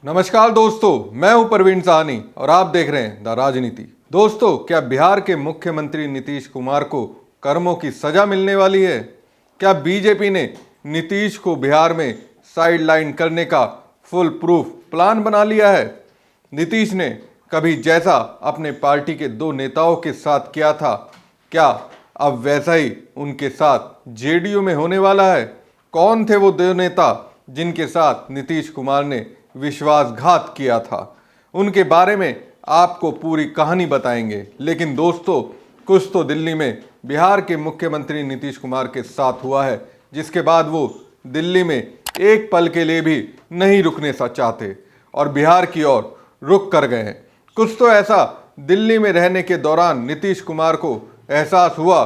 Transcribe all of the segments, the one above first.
नमस्कार दोस्तों, मैं हूं प्रवीण साहनी और आप देख रहे हैं द राजनीति। दोस्तों, क्या बिहार के मुख्यमंत्री नीतीश कुमार को कर्मों की सजा मिलने वाली है? क्या बीजेपी ने नीतीश को बिहार में साइडलाइन करने का फुल प्रूफ प्लान बना लिया है? नीतीश ने कभी जैसा अपने पार्टी के दो नेताओं के साथ किया था, क्या अब वैसा ही उनके साथ जेडीयू में होने वाला है? कौन थे वो दो नेता जिनके साथ नीतीश कुमार ने विश्वासघात किया था? उनके बारे में आपको पूरी कहानी बताएंगे। लेकिन दोस्तों, कुछ तो दिल्ली में बिहार के मुख्यमंत्री नीतीश कुमार के साथ हुआ है, जिसके बाद वो दिल्ली में एक पल के लिए भी नहीं रुकने सा चाहते और बिहार की ओर रुक कर गए हैं। कुछ तो ऐसा दिल्ली में रहने के दौरान नीतीश कुमार को एहसास हुआ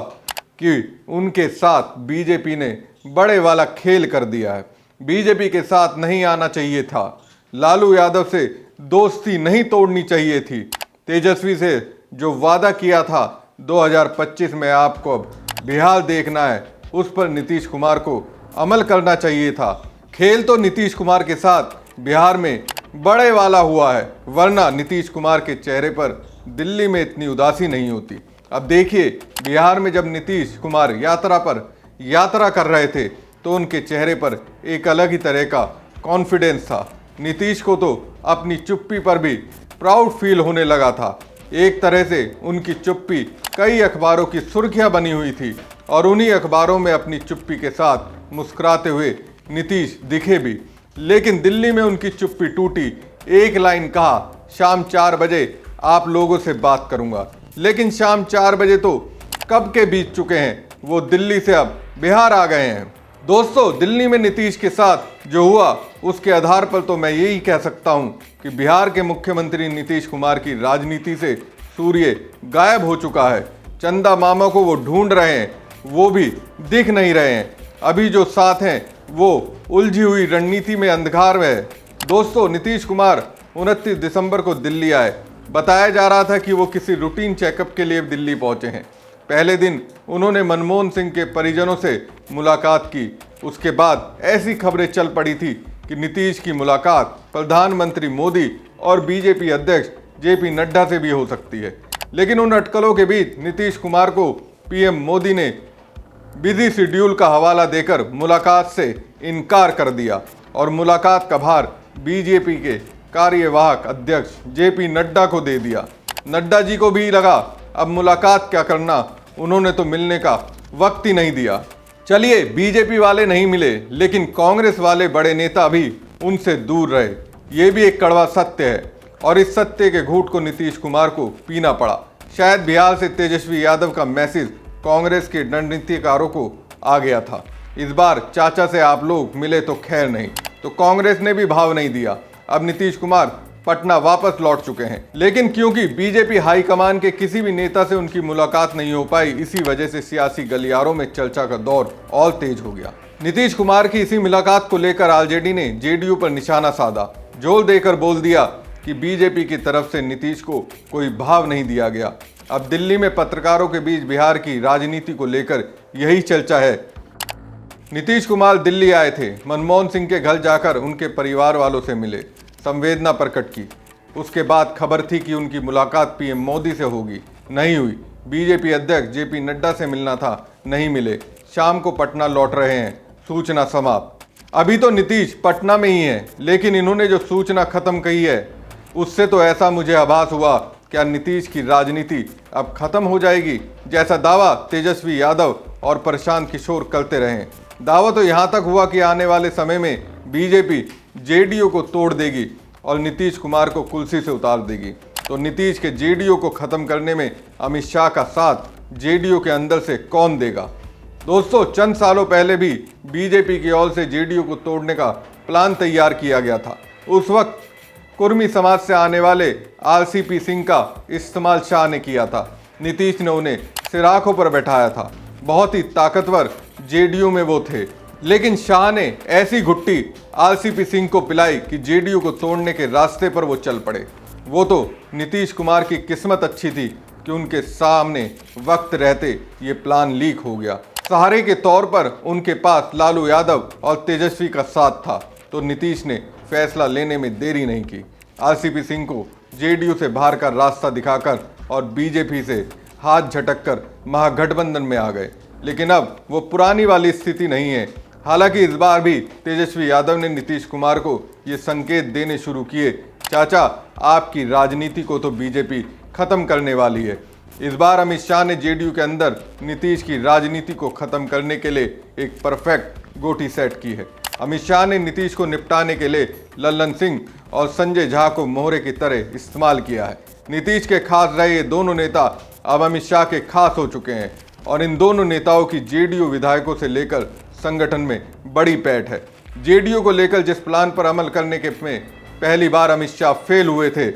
कि उनके साथ बीजेपी ने बड़े वाला खेल कर दिया है। बीजेपी के साथ नहीं आना चाहिए था, लालू यादव से दोस्ती नहीं तोड़नी चाहिए थी, तेजस्वी से जो वादा किया था 2025 में आपको अब बिहार देखना है, उस पर नीतीश कुमार को अमल करना चाहिए था। खेल तो नीतीश कुमार के साथ बिहार में बड़े वाला हुआ है, वरना नीतीश कुमार के चेहरे पर दिल्ली में इतनी उदासी नहीं होती। अब देखिए, बिहार में जब नीतीश कुमार यात्रा कर रहे थे तो उनके चेहरे पर एक अलग ही तरह का कॉन्फिडेंस था। नीतीश को तो अपनी चुप्पी पर भी प्राउड फील होने लगा था। एक तरह से उनकी चुप्पी कई अखबारों की सुर्खियां बनी हुई थी और उन्हीं अखबारों में अपनी चुप्पी के साथ मुस्कुराते हुए नीतीश दिखे भी। लेकिन दिल्ली में उनकी चुप्पी टूटी। एक लाइन कहा, शाम 4 बजे आप लोगों से बात करूंगा। लेकिन शाम 4 बजे तो कब के बीत चुके हैं, वो दिल्ली से अब बिहार आ गए हैं। दोस्तों, दिल्ली में नीतीश के साथ जो हुआ उसके आधार पर तो मैं यही कह सकता हूं कि बिहार के मुख्यमंत्री नीतीश कुमार की राजनीति से सूर्य गायब हो चुका है। चंदा मामा को वो ढूंढ रहे हैं, वो भी दिख नहीं रहे हैं। अभी जो साथ हैं वो उलझी हुई रणनीति में अंधकार में है। दोस्तों, नीतीश कुमार 29 दिसंबर को दिल्ली आए। बताया जा रहा था कि वो किसी रूटीन चेकअप के लिए दिल्ली पहुंचे हैं। पहले दिन उन्होंने मनमोहन सिंह के परिजनों से मुलाकात की। उसके बाद ऐसी खबरें चल पड़ी थी कि नीतीश की मुलाकात प्रधानमंत्री मोदी और बीजेपी अध्यक्ष जेपी नड्डा से भी हो सकती है। लेकिन उन अटकलों के बीच नीतीश कुमार को पीएम मोदी ने बिजी शेड्यूल का हवाला देकर मुलाकात से इनकार कर दिया और मुलाकात का भार बीजेपी के कार्यवाहक अध्यक्ष जेपी नड्डा को दे दिया। नड्डा जी को भी लगा अब मुलाकात क्या करना, उन्होंने तो मिलने का वक्त ही नहीं दिया। चलिए, बीजेपी वाले नहीं मिले, लेकिन कांग्रेस वाले बड़े नेता भी उनसे दूर रहे। ये भी एक कड़वा सत्य है और इस सत्य के घूंट को नीतीश कुमार को पीना पड़ा। शायद बिहार से तेजस्वी यादव का मैसेज कांग्रेस के रणनीतिकारों को आ गया था। इस बार चाचा से आप लोग मिले तो खैर नहीं, तो कांग्रेस ने भी भाव नहीं दिया। अब नीतीश कुमार पटना वापस लौट चुके हैं। लेकिन क्योंकि बीजेपी हाईकमान के किसी भी नेता से उनकी मुलाकात नहीं हो पाई, इसी वजह से सियासी गलियारों में चर्चा का दौर और तेज हो गया। नीतीश कुमार की इसी मुलाकात को लेकर आरजेडी ने जेडीयू पर निशाना साधा। जोर देकर बोल दिया कि बीजेपी की तरफ से नीतीश को कोई भाव नहीं दिया गया। अब दिल्ली में पत्रकारों के बीच बिहार की राजनीति को लेकर यही चर्चा है। नीतीश कुमार दिल्ली आए थे, मनमोहन सिंह के घर जाकर उनके परिवार वालों से मिले, संवेदना प्रकट की। उसके बाद खबर थी कि उनकी मुलाकात पीएम मोदी से होगी, नहीं हुई। बीजेपी अध्यक्ष जेपी नड्डा से मिलना था, नहीं मिले। शाम को पटना लौट रहे हैं, सूचना समाप्त। अभी तो नीतीश पटना में ही है, लेकिन इन्होंने जो सूचना खत्म कही है उससे तो ऐसा मुझे आभास हुआ, क्या नीतीश की राजनीति अब खत्म हो जाएगी, जैसा दावा तेजस्वी यादव और प्रशांत किशोर करते रहे। दावा तो यहाँ तक हुआ कि आने वाले समय में बीजेपी जेडीयू को तोड़ देगी और नीतीश कुमार को कुर्सी से उतार देगी। तो नीतीश के जेडीयू को खत्म करने में अमित शाह का साथ जेडीयू के अंदर से कौन देगा? दोस्तों, चंद सालों पहले भी बीजेपी की ओर से जेडीयू को तोड़ने का प्लान तैयार किया गया था। उस वक्त कुर्मी समाज से आने वाले आरसीपी सिंह का इस्तेमाल शाह ने किया था। नीतीश ने उन्हें सिराखों पर बैठाया था। बहुत ही ताकतवर जेडीयू में वो थे, लेकिन शाह ने ऐसी घुट्टी आरसीपी सिंह को पिलाई कि जेडीयू को तोड़ने के रास्ते पर वो चल पड़े। वो तो नीतीश कुमार की किस्मत अच्छी थी कि उनके सामने वक्त रहते ये प्लान लीक हो गया। सहारे के तौर पर उनके पास लालू यादव और तेजस्वी का साथ था, तो नीतीश ने फैसला लेने में देरी नहीं की। आरसीपी सिंह को जेडीयू से बाहर का रास्ता दिखाकर और बीजेपी से हाथ झटककर महागठबंधन में आ गए। लेकिन अब वो पुरानी वाली स्थिति नहीं है। हालांकि इस बार भी तेजस्वी यादव ने नीतीश कुमार को ये संकेत देने शुरू किए, चाचा आपकी राजनीति को तो बीजेपी खत्म करने वाली है। इस बार अमित शाह ने जेडीयू के अंदर नीतीश की राजनीति को खत्म करने के लिए एक परफेक्ट गोटी सेट की है। अमित शाह ने नीतीश को निपटाने के लिए लल्लन सिंह और संजय झा को मोहरे की तरह इस्तेमाल किया है। नीतीश के खास रहे ये दोनों नेता अब अमित शाह के खास हो चुके हैं और इन दोनों नेताओं की जेडीयू विधायकों से लेकर संगठन में बड़ी पैठ है। जेडीयू को लेकर जिस प्लान पर अमल करने के में पहली बार अमित शाह फेल हुए थे,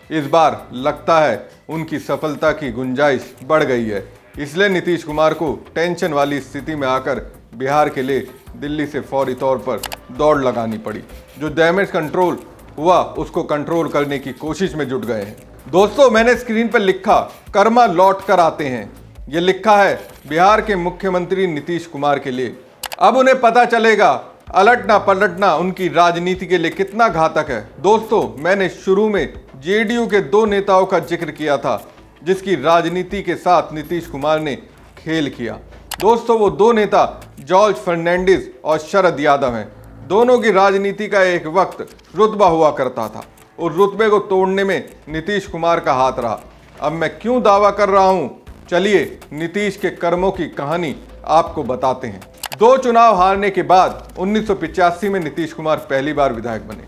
इस बार लगता है उनकी सफलता की गुंजाइश बढ़ गई है। इसलिए नीतीश कुमार को टेंशन वाली स्थिति में आकर बिहार के लिए दिल्ली से फौरी तौर पर दौड़ लगानी पड़ी। जो डैमेज कंट्रोल हुआ उसको कंट्रोल करने की कोशिश में जुट गए हैं। दोस्तों, मैंने स्क्रीन पर लिखा कर्मा लौट कर आते हैं, ये लिखा है बिहार के मुख्यमंत्री नीतीश कुमार के लिए। अब उन्हें पता चलेगा अलटना पलटना उनकी राजनीति के लिए कितना घातक है। दोस्तों, मैंने शुरू में जेडीयू के दो नेताओं का जिक्र किया था जिसकी राजनीति के साथ नीतीश कुमार ने खेल किया। दोस्तों, वो दो नेता जॉर्ज फर्नांडिस और शरद यादव हैं। दोनों की राजनीति का एक वक्त रुतबा हुआ करता था और रुतबे को तोड़ने में नीतीश कुमार का हाथ रहा। अब मैं क्यों दावा कर रहा हूं, चलिए नीतीश के कर्मों की कहानी आपको बताते हैं। दो चुनाव हारने के बाद 1985 में नीतीश कुमार पहली बार विधायक बने।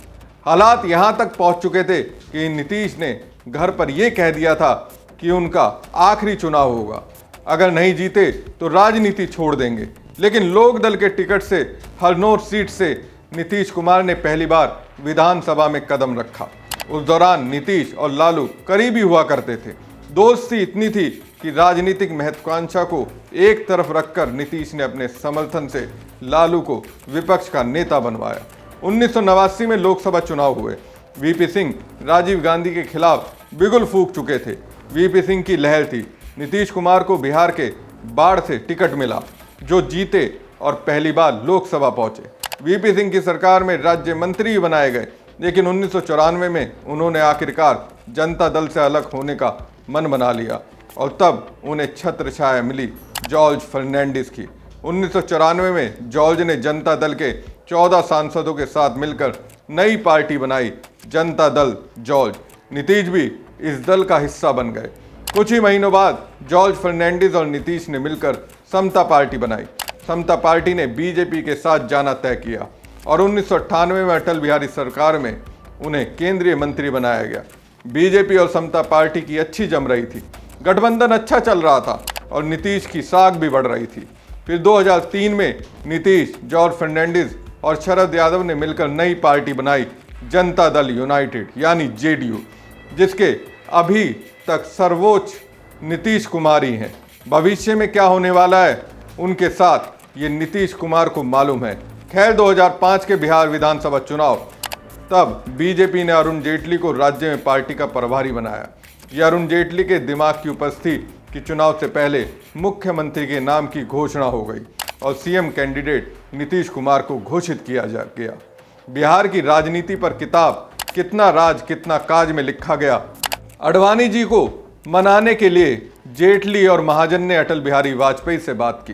हालात यहां तक पहुंच चुके थे कि नीतीश ने घर पर यह कह दिया था कि उनका आखिरी चुनाव होगा, अगर नहीं जीते तो राजनीति छोड़ देंगे। लेकिन लोक दल के टिकट से हरनौर सीट से नीतीश कुमार ने पहली बार विधानसभा में कदम रखा। उस दौरान नीतीश और लालू करीबी हुआ करते थे। दोस्ती इतनी थी कि राजनीतिक महत्वाकांक्षा को एक तरफ रखकर नीतीश ने अपने समर्थन से लालू को विपक्ष का नेता बनवाया। 1989 में लोकसभा चुनाव हुए। वीपी सिंह राजीव गांधी के खिलाफ बिगुल फूंक चुके थे। वीपी सिंह की लहर थी। नीतीश कुमार को बिहार के बाढ़ से टिकट मिला, जो जीते और पहली बार लोकसभा पहुंचे। वीपी सिंह की सरकार में राज्य मंत्री बनाए गए, लेकिन 1994 में उन्होंने आखिरकार जनता दल से अलग होने का मन बना लिया और तब उन्हें छत्र छाया मिली जॉर्ज फर्नांडिस की। 1994 में जॉर्ज ने जनता दल के 14 सांसदों के साथ मिलकर नई पार्टी बनाई, जनता दल जॉर्ज। नीतीश भी इस दल का हिस्सा बन गए। कुछ ही महीनों बाद जॉर्ज फर्नांडिस और नीतीश ने मिलकर समता पार्टी बनाई। समता पार्टी ने बीजेपी के साथ जाना तय किया और 1998 में अटल बिहारी सरकार में उन्हें केंद्रीय मंत्री बनाया गया। बीजेपी और समता पार्टी की अच्छी जम रही थी, गठबंधन अच्छा चल रहा था और नीतीश की साख भी बढ़ रही थी। फिर 2003 में नीतीश, जॉर्ज फर्नांडिस और शरद यादव ने मिलकर नई पार्टी बनाई, जनता दल यूनाइटेड यानी जेडीयू, जिसके अभी तक सर्वोच्च नीतीश कुमार ही हैं। भविष्य में क्या होने वाला है उनके साथ ये नीतीश कुमार को मालूम है। खैर, 2005 के बिहार विधानसभा चुनाव, तब बीजेपी ने अरुण जेटली को राज्य में पार्टी का प्रभारी बनाया। यह अरुण जेटली के दिमाग की उपस्थिति कि चुनाव से पहले मुख्यमंत्री के नाम की घोषणा हो गई और सीएम कैंडिडेट नीतीश कुमार को घोषित किया गया। बिहार की राजनीति पर किताब कितना राज कितना काज में लिखा गया। अडवाणी जी को मनाने के लिए जेटली और महाजन ने अटल बिहारी वाजपेयी से बात की।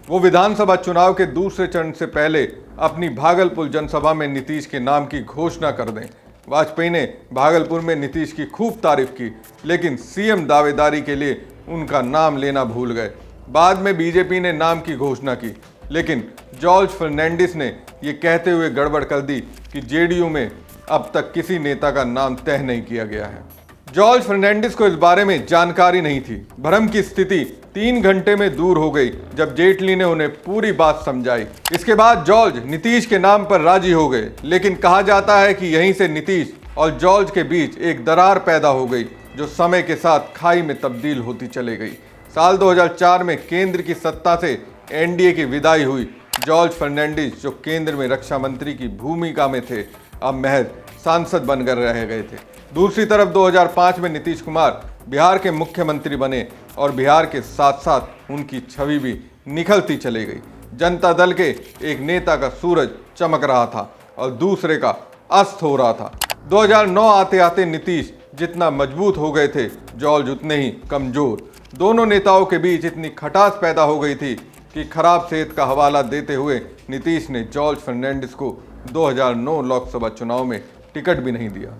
वो विधानसभा चुनाव के दूसरे चरण से पहले अपनी भागलपुर जनसभा में नीतीश के नाम की घोषणा कर दें। वाजपेयी ने भागलपुर में नीतीश की खूब तारीफ की, लेकिन सीएम दावेदारी के लिए उनका नाम लेना भूल गए। बाद में बीजेपी ने नाम की घोषणा की, लेकिन जॉर्ज फर्नांडिस ने ये कहते हुए गड़बड़ कर दी कि जेडीयू में अब तक किसी नेता का नाम तय नहीं किया गया है। जॉर्ज फर्नांडिस को इस बारे में जानकारी नहीं थी। भ्रम की स्थिति 3 घंटे में दूर हो गई जब जेटली ने उन्हें पूरी बात समझाई। इसके बाद जॉर्ज नीतीश के नाम पर राजी हो गए, लेकिन कहा जाता है कि यहीं से नीतीश और जॉर्ज के बीच एक दरार पैदा हो गई, जो समय के साथ खाई में तब्दील होती चली गई। साल 2004 में केंद्र की सत्ता से एनडीए की विदाई हुई। जॉर्ज फर्नांडिस, जो केंद्र में रक्षा मंत्री की भूमिका में थे, अब महज सांसद बनकर रह गए थे। दूसरी तरफ 2005 में नीतीश कुमार बिहार के मुख्यमंत्री बने और बिहार के साथ साथ उनकी छवि भी निखरती चली गई। जनता दल के एक नेता का सूरज चमक रहा था और दूसरे का अस्त हो रहा था। 2009 आते आते नीतीश जितना मजबूत हो गए थे, जॉर्ज उतने ही कमजोर। दोनों नेताओं के बीच इतनी खटास पैदा हो गई थी कि खराब सेहत का हवाला देते हुए नीतीश ने जॉर्ज फर्नांडिस को 2009 लोकसभा चुनाव में टिकट भी नहीं दिया।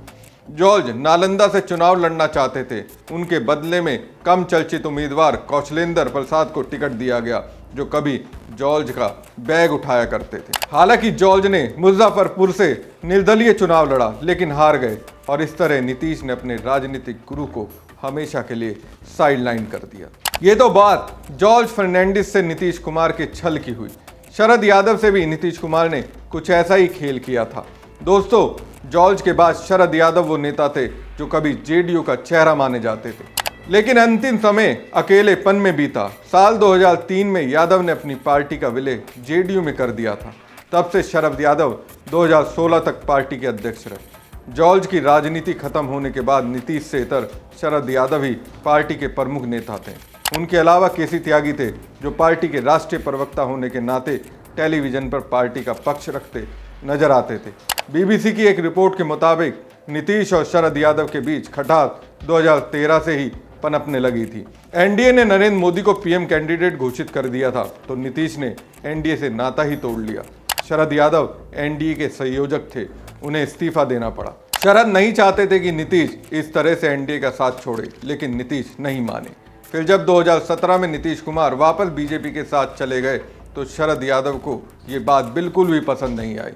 जॉर्ज नालंदा से चुनाव लड़ना चाहते थे। उनके बदले में कम चर्चित उम्मीदवार कौशलेंद्र प्रसाद को टिकट दिया गया, जो कभी जॉर्ज का बैग उठाया करते थे। हालांकि जॉर्ज ने मुजफ्फरपुर से निर्दलीय चुनाव लड़ा, लेकिन हार गए और इस तरह नीतीश ने अपने राजनीतिक गुरु को हमेशा के लिए साइडलाइन कर दिया। ये तो बात जॉर्ज फर्नांडिस से नीतीश कुमार के छल की हुई। शरद यादव से भी नीतीश कुमार ने कुछ ऐसा ही खेल किया था। दोस्तों, जॉर्ज के बाद शरद यादव वो नेता थे जो कभी जेडीयू का चेहरा माने जाते थे, लेकिन अंतिम समय अकेलेपन में बीता। साल 2003 में यादव ने अपनी पार्टी का विलय जेडीयू में कर दिया था। तब से शरद यादव 2016 तक पार्टी के अध्यक्ष रहे। जॉर्ज की राजनीति खत्म होने के बाद नीतीश से इतर शरद यादव ही पार्टी के प्रमुख नेता थे। उनके अलावा केसी त्यागी थे, जो पार्टी के राष्ट्रीय प्रवक्ता होने के नाते टेलीविजन पर पार्टी का पक्ष रखते नजर आते थे। बीबीसी की एक रिपोर्ट के मुताबिक नीतीश और शरद यादव के बीच खटास 2013 से ही पनपने लगी थी। एनडीए ने नरेंद्र मोदी को पीएम कैंडिडेट घोषित कर दिया था, तो नीतीश ने एनडीए से नाता ही तोड़ लिया। शरद यादव एनडीए के संयोजक थे, उन्हें इस्तीफा देना पड़ा। शरद नहीं चाहते थे कि नीतीश इस तरह से एनडीए का साथ छोड़े, लेकिन नीतीश नहीं माने। फिर जब 2017 में नीतीश कुमार वापस बीजेपी के साथ चले गए, तो शरद यादव को ये बात बिल्कुल भी पसंद नहीं आई।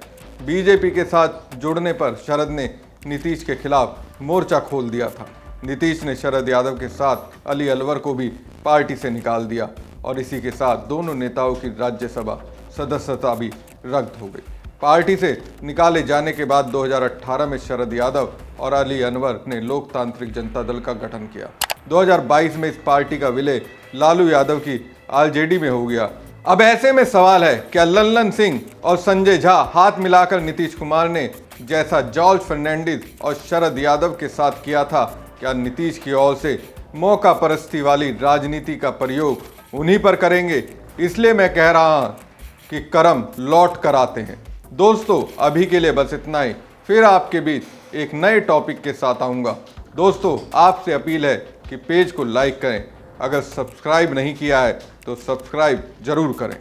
बीजेपी के साथ जुड़ने पर शरद ने नीतीश के खिलाफ मोर्चा खोल दिया था। नीतीश ने शरद यादव के साथ अली अलवर को भी पार्टी से निकाल दिया और इसी के साथ दोनों नेताओं की राज्यसभा सदस्यता भी रद्द हो गई। पार्टी से निकाले जाने के बाद 2018 में शरद यादव और अली अनवर ने लोकतांत्रिक जनता दल का गठन किया। 2022 में इस पार्टी का विलय लालू यादव की आरजेडी में हो गया। अब ऐसे में सवाल है, क्या लल्लन सिंह और संजय झा हाथ मिलाकर नीतीश कुमार ने जैसा जॉर्ज फर्नांडिस और शरद यादव के साथ किया था, क्या नीतीश की ओर से मौका परस्ती वाली राजनीति का प्रयोग उन्हीं पर करेंगे? इसलिए मैं कह रहा हूं कि कर्म लौट कर आते हैं। दोस्तों, अभी के लिए बस इतना ही। फिर आपके बीच एक नए टॉपिक के साथ आऊँगा। दोस्तों, आपसे अपील है कि पेज को लाइक करें। अगर सब्सक्राइब नहीं किया है तो सब्सक्राइब जरूर करें।